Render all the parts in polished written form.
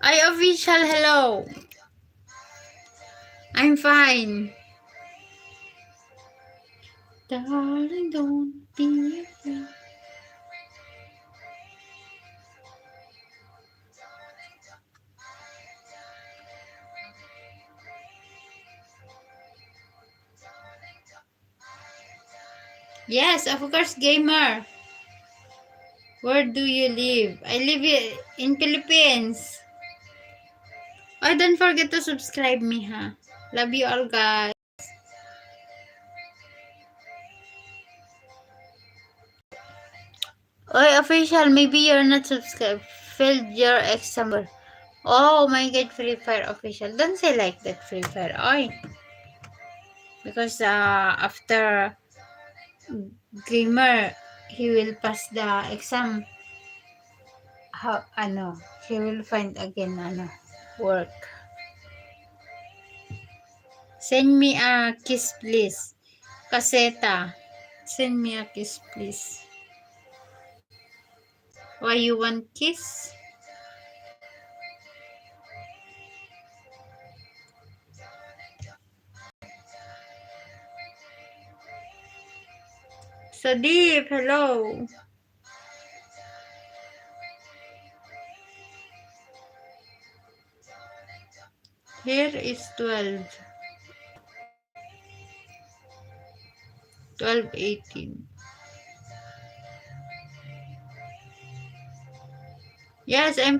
Ay, official, hello. I'm fine. Darling, don't be afraid. Yes, of course, gamer. Where do you live? I live in Philippines. Oh, don't forget to subscribe me, ha. Love you all, guys. Oh, official, maybe you're not subscribed. Failed your exam. Oh my god, Free Fire official. Don't say like that, Free Fire. Oy. Because after gamer, he will pass the exam. How, he will find again, work. Send me a kiss, please. Kaseta. Send me a kiss, please. Why you want kiss? So deep, hello. Here is 12. 12:18. Yes, I'm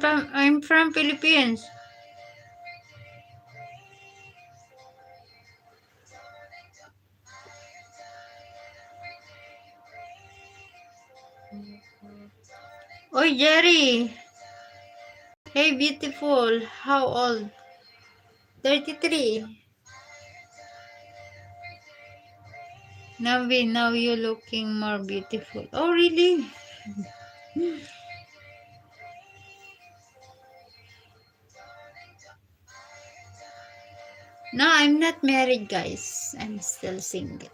from Philippines. Oh, Jerry. Hey, beautiful. How old? 33. Now you're looking more beautiful. Oh, really? No, I'm not married, guys. I'm still single.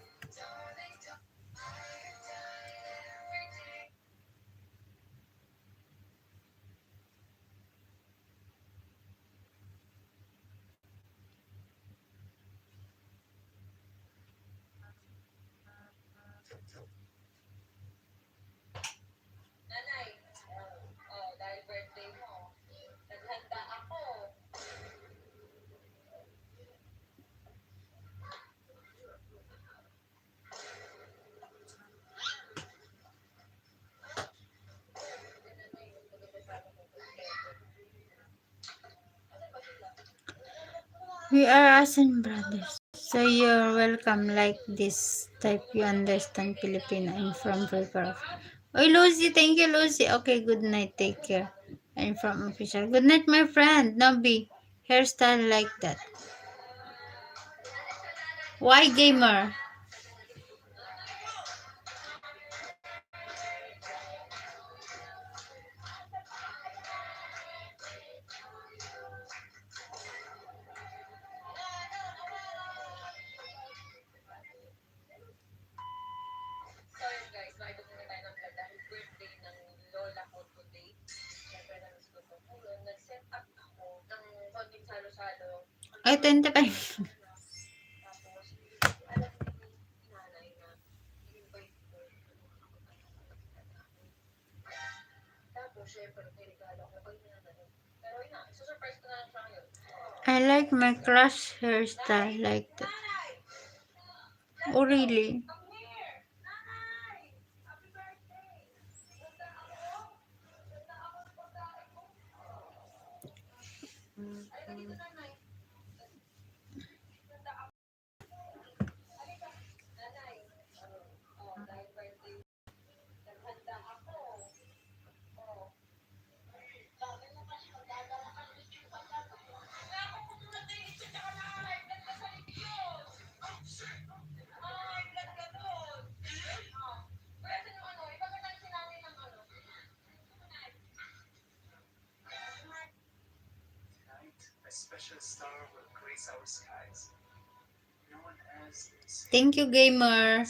We are Asin brothers. So you're welcome like this type you understand Filipino. I'm from Veracruz. Oh, Lucy, thank you, Lucy. Okay, good night. Take care. I'm from official. Good night, my friend. Nabi, hairstyle like that. Why gamer? Ay, 25. I like my crush hairstyle like that. Oh, really? Thank you, gamer.